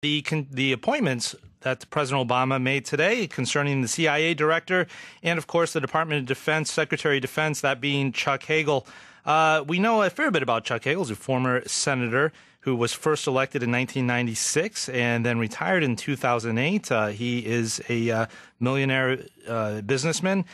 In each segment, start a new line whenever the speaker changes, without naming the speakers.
the appointments that President Obama made today concerning the CIA director and, of course, the Department of Defense Secretary of Defense, that being Chuck Hagel. We know a fair bit about Chuck Hagel. He's a former senator who was first elected in 1996 and then retired in 2008. He is a millionaire businessman.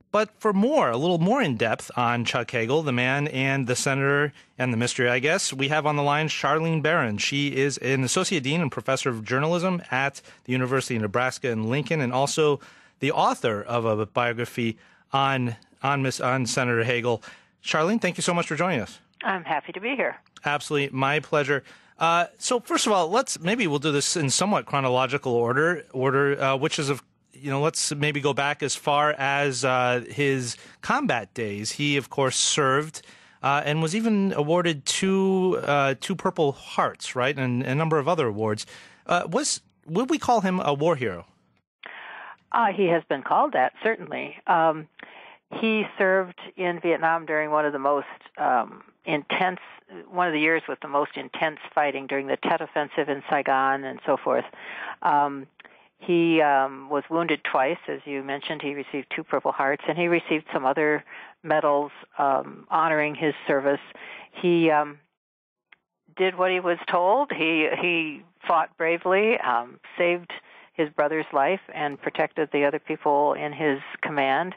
But for a little more in depth on Chuck Hagel, the man and the senator and the mystery, I guess, we have on the line Charlene Barron. She is an associate dean and professor of journalism at the University of Nebraska in Lincoln, and also the author of a biography on Senator Hagel. Charlene, thank you so much for joining us.
I'm happy to be here.
Absolutely, my pleasure. So first of all, we'll do this in somewhat chronological order, which is let's maybe go back as far as his combat days. He, of course, served and was even awarded two Purple Hearts, right, and a number of other awards. Would we call him a war hero?
He has been called that, certainly. He served in Vietnam during one of the most one of the years with the most intense fighting during the Tet Offensive in Saigon and so forth. He was wounded twice, as you mentioned. He received 2 Purple Hearts, and he received some other medals honoring his service. He did what he was told. He fought bravely, saved his brother's life, and protected the other people in his command.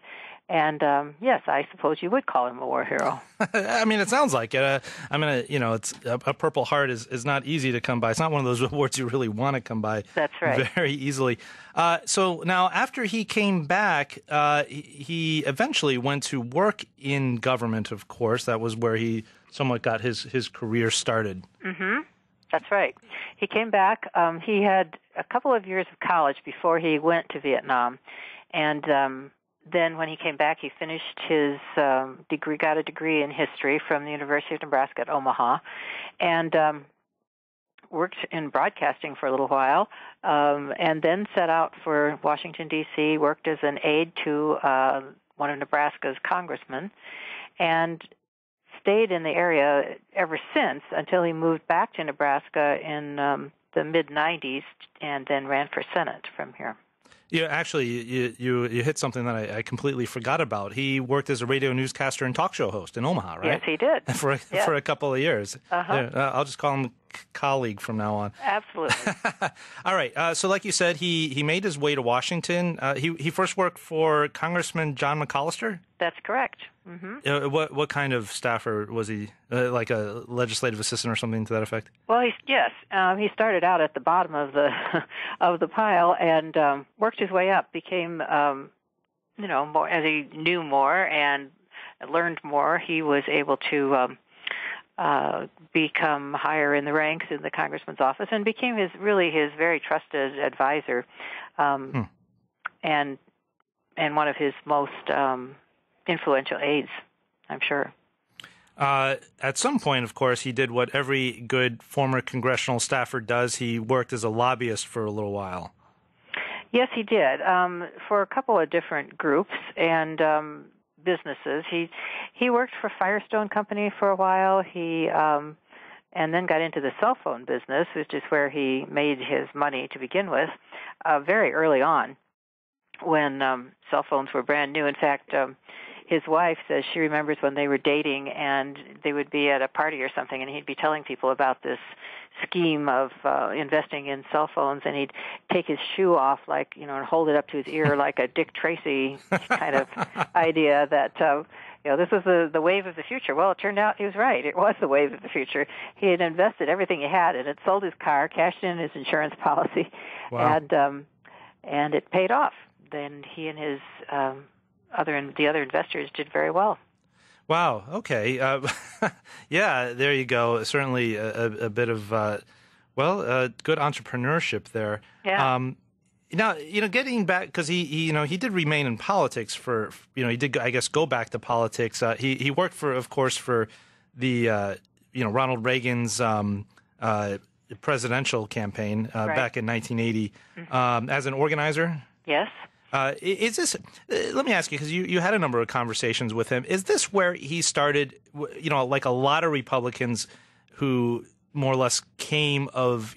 And yes, I suppose you would call him a war hero.
I mean, it sounds like it. It's a Purple Heart is not easy to come by. It's not one of those awards you really want to come by.
That's right.
Very easily. So now, after he came back, he eventually went to work in government. Of course, that was where he somewhat got his career started.
Mm-hmm. That's right. He came back. He had a couple of years of college before he went to Vietnam, and then when he came back, he finished his degree, got a degree in history from the University of Nebraska at Omaha, and worked in broadcasting for a little while, and then set out for Washington, D.C., worked as an aide to one of Nebraska's congressmen, and stayed in the area ever since until he moved back to Nebraska in the mid-'90s and then ran for Senate from here.
Yeah, actually, you hit something that I completely forgot about. He worked as a radio newscaster and talk show host in Omaha, right?
Yes, he did.
For a couple of years.
Uh-huh.
Yeah, I'll just call him colleague from now on.
Absolutely.
All right. So like you said, he made his way to Washington. He first worked for Congressman John McCallister?
That's correct. Mm-hmm.
What kind of staffer was he? Like a legislative assistant or something to that effect?
Well, he started out at the bottom of the of the pile and worked his way up. Became more as he knew more and learned more. He was able to become higher in the ranks in the congressman's office and became his very trusted advisor, and one of his most influential aides, I'm sure.
At some point, of course, he did what every good former congressional staffer does. He worked as a lobbyist for a little while.
Yes, he did, for a couple of different groups and businesses. He worked for Firestone Company for a while. He and then got into the cell phone business, which is where he made his money to begin with, very early on when cell phones were brand new. In fact, his wife says she remembers when they were dating and they would be at a party or something and he'd be telling people about this scheme of investing in cell phones, and he'd take his shoe off and hold it up to his ear like a Dick Tracy kind of idea that this was the wave of the future. Well, it turned out he was right. It was the wave of the future. He had invested everything he had in it, sold his car, cashed in his insurance policy,
wow.
and it paid off. Then he and his the other investors did very well.
Wow. Okay. Yeah. There you go. Certainly a bit of good entrepreneurship there.
Yeah.
Now, getting back, because he did remain in politics for he did, I guess, go back to politics. He worked for the Ronald Reagan's presidential campaign
right.
back in 1980 as an organizer.
Yes.
Is this? Let me ask you, because you had a number of conversations with him. Is this where he started? Like a lot of Republicans who more or less came of,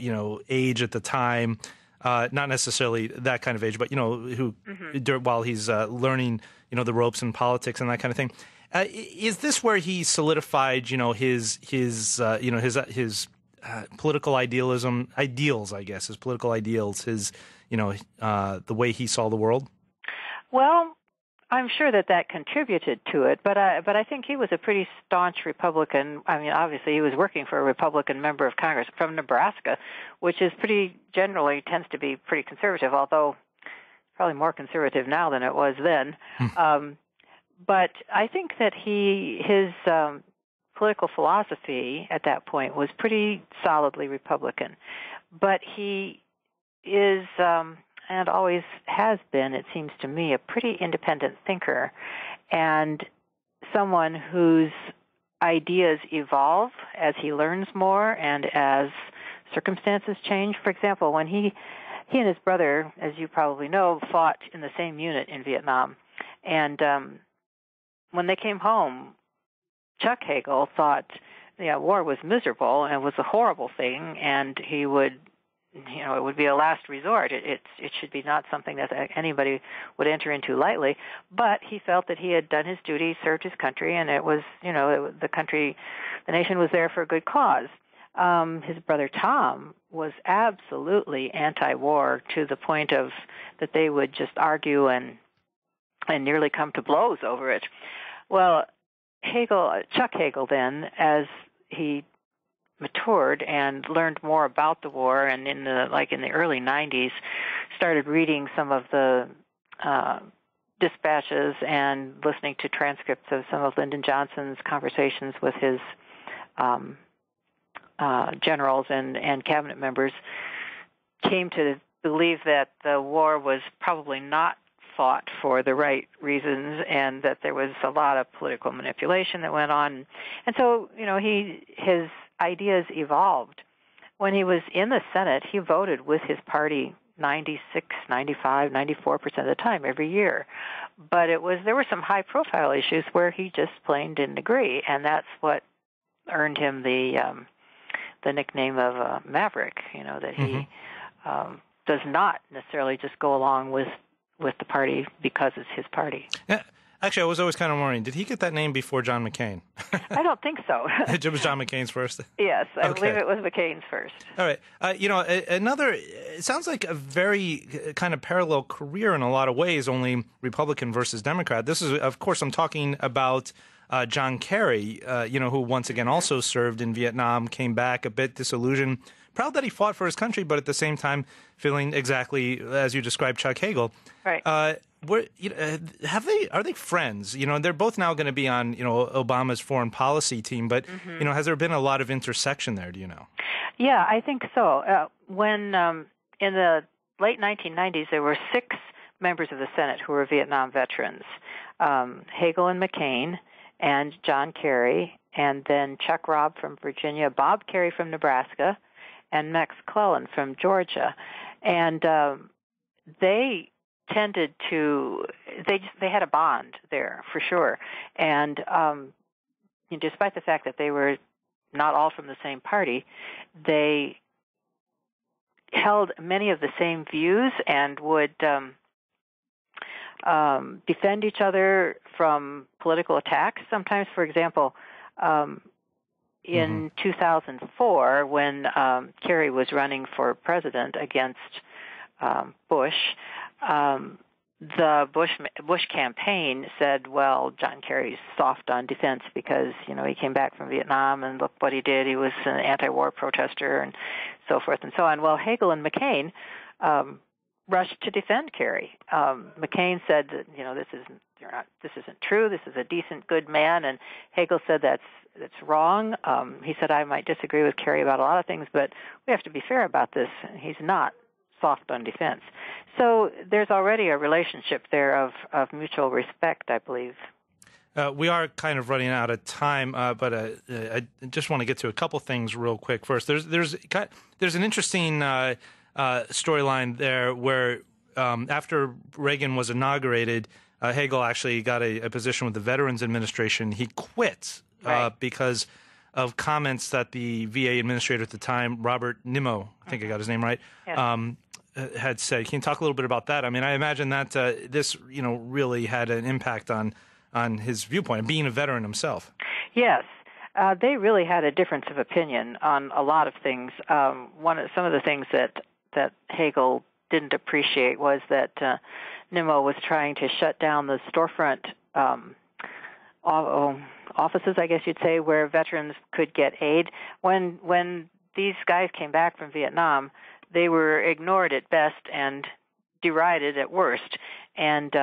age at the time, not necessarily that kind of age, but, who while he's learning, the ropes in politics and that kind of thing. Is this where he solidified, his political ideals, his political ideals, his, the way he saw the world?
Well, I'm sure that contributed to it, but I think he was a pretty staunch Republican. I mean, obviously he was working for a Republican member of Congress from Nebraska, which is tends to be pretty conservative, although probably more conservative now than it was then. But I think that his political philosophy at that point was pretty solidly Republican. But he is, and always has been, it seems to me, a pretty independent thinker and someone whose ideas evolve as he learns more and as circumstances change. For example, when he and his brother, as you probably know, fought in the same unit in Vietnam. And when they came home, Chuck Hagel thought, war was miserable and was a horrible thing, and he would, it would be a last resort. It should be not something that anybody would enter into lightly. But he felt that he had done his duty, served his country, and it was, the nation was there for a good cause. His brother Tom was absolutely anti-war to the point of that they would just argue and nearly come to blows over it. Well, Chuck Hagel then, as he matured and learned more about the war, and in the early 90s, started reading some of the dispatches and listening to transcripts of some of Lyndon Johnson's conversations with his generals and cabinet members, came to believe that the war was probably not fought for the right reasons, and that there was a lot of political manipulation that went on. And so, his ideas evolved. When he was in the Senate, he voted with his party 96, 95, 94% of the time every year. But there were some high-profile issues where he just plain didn't agree, and that's what earned him the nickname of Maverick. That he does not necessarily just go along with the party because it's his party.
Yeah. Actually, I was always kind of wondering, did he get that name before John McCain?
I don't think so.
It was John McCain's first?
Yes, I believe it was McCain's first.
All right. It sounds like a very kind of parallel career in a lot of ways, only Republican versus Democrat. This is, of course, I'm talking about John Kerry, who once again also served in Vietnam, came back a bit disillusioned, proud that he fought for his country, but at the same time feeling exactly as you described Chuck Hagel.
Right.
Are they friends? They're both now going to be on, Obama's foreign policy team, but, has there been a lot of intersection there, do you know?
Yeah, I think so. When in the late 1990s, there were 6 members of the Senate who were Vietnam veterans, Hagel and McCain and John Kerry, and then Chuck Robb from Virginia, Bob Kerry from Nebraska, and Max Clellan from Georgia. And they tended to, they had a bond there for sure. And despite the fact that they were not all from the same party, they held many of the same views and would defend each other from political attacks. Sometimes, for example, in 2004, when Kerry was running for president against Bush, the Bush campaign said, well, John Kerry's soft on defense because, he came back from Vietnam and look what he did. He was an anti-war protester and so forth and so on. Well, Hagel and McCain rushed to defend Kerry. McCain said that, this isn't true. This is a decent, good man. And Hagel said that's wrong. He said, I might disagree with Kerry about a lot of things, but we have to be fair about this. He's not soft on defense. So there's already a relationship there of mutual respect, I believe.
We are kind of running out of time, but I just want to get to a couple things real quick. First, there's an interesting storyline there where after Reagan was inaugurated, Hagel actually got a position with the Veterans Administration. He quit because of comments that the VA administrator at the time, Robert Nimmo, I think I got his name right,
Yes.
had said. Can you talk a little bit about that? I mean, I imagine that this, really had an impact on his viewpoint, being a veteran himself.
Yes. They really had a difference of opinion on a lot of things. Some of the things that Hagel didn't appreciate was that Nimmo was trying to shut down the storefront offices, I guess you'd say, where veterans could get aid. When these guys came back from Vietnam, they were ignored at best and derided at worst, and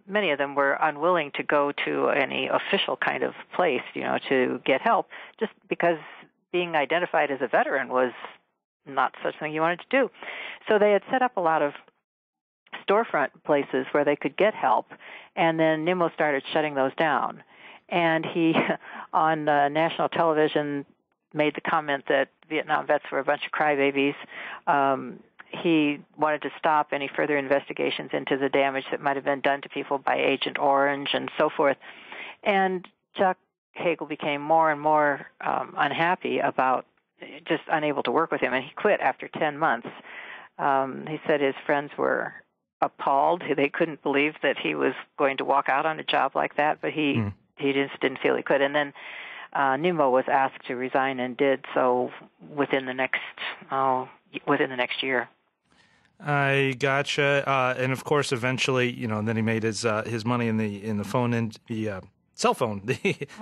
many of them were unwilling to go to any official kind of place, to get help, just because being identified as a veteran was not such a thing you wanted to do. So they had set up a lot of storefront places where they could get help, and then Nimmo started shutting those down. And he, on national television, made the comment that Vietnam vets were a bunch of crybabies. He wanted to stop any further investigations into the damage that might have been done to people by Agent Orange and so forth. And Chuck Hagel became more and more unhappy about just unable to work with him, and he quit after 10 months. He said his friends were appalled. They couldn't believe that he was going to walk out on a job like that, but he just didn't feel he could. And then Nimmo was asked to resign and did so within the next year.
I gotcha. And of course, eventually, then he made his money in the phone and the cell phone, the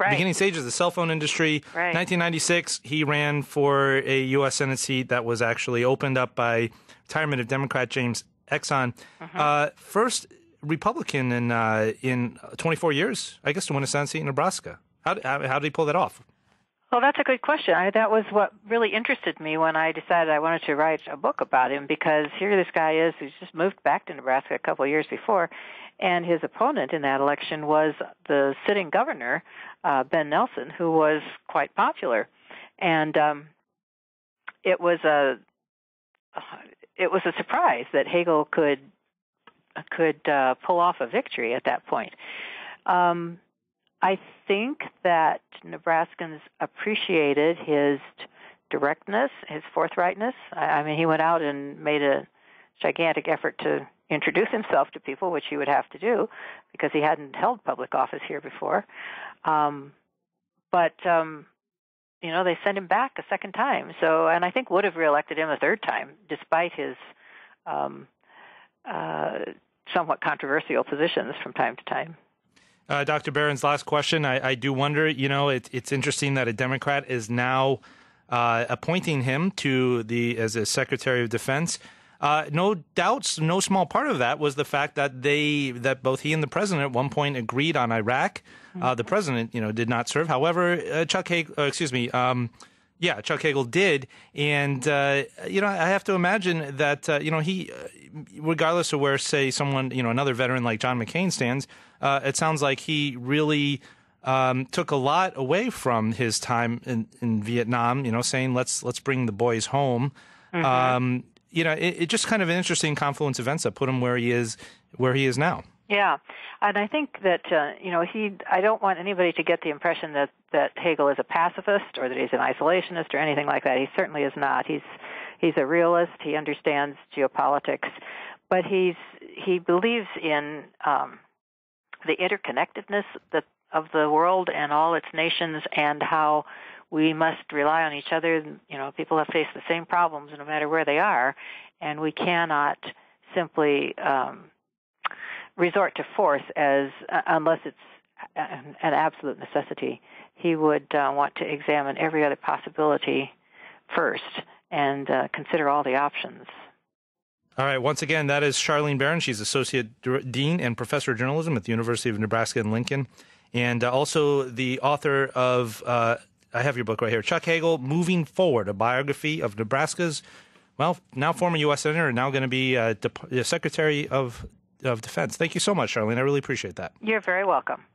beginning stages of the cell phone industry.
Right.
1996, he ran for a U.S. Senate seat that was actually opened up by retirement of Democrat James Exxon. First Republican in 24 years, I guess, to win a Senate seat in Nebraska. How did he pull that off?
Well, that's a good question. That was what really interested me when I decided I wanted to write a book about him, because here this guy is who's just moved back to Nebraska a couple of years before, and his opponent in that election was the sitting governor, Ben Nelson, who was quite popular. And it was a surprise that Hagel could pull off a victory at that point. I think that Nebraskans appreciated his directness, his forthrightness. I mean, he went out and made a gigantic effort to introduce himself to people, which he would have to do because he hadn't held public office here before. But they sent him back a second time. So, and I think would have reelected him a third time, despite his somewhat controversial positions from time to time.
Dr. Barron's last question. I do wonder, it's interesting that a Democrat is now appointing him as a Secretary of Defense. No doubts, no small part of that was the fact that both he and the president at one point agreed on Iraq. The president, did not serve. However, Chuck Hagel did. And, I have to imagine that, he, regardless of where, say, someone, another veteran like John McCain stands, it sounds like he really took a lot away from his time in Vietnam, saying, let's bring the boys home. It's just kind of an interesting confluence of events that put him where he is now. Yeah.
And I think that, I don't want anybody to get the impression that Hagel is a pacifist or that he's an isolationist or anything like that. He certainly is not. He's a realist. He understands geopolitics. But he believes in the interconnectedness of the world and all its nations, and how we must rely on each other. People have faced the same problems no matter where they are, and we cannot simply resort to force unless it's an absolute necessity. He would want to examine every other possibility first and consider all the options.
All right. Once again, that is Charlene Barron. She's Associate Dean and Professor of Journalism at the University of Nebraska in Lincoln, and also the author of, I have your book right here, Chuck Hagel, Moving Forward, a biography of Nebraska's, now former U.S. Senator and now going to be Secretary of Defense. Thank you so much, Charlene. I really appreciate that.
You're very welcome.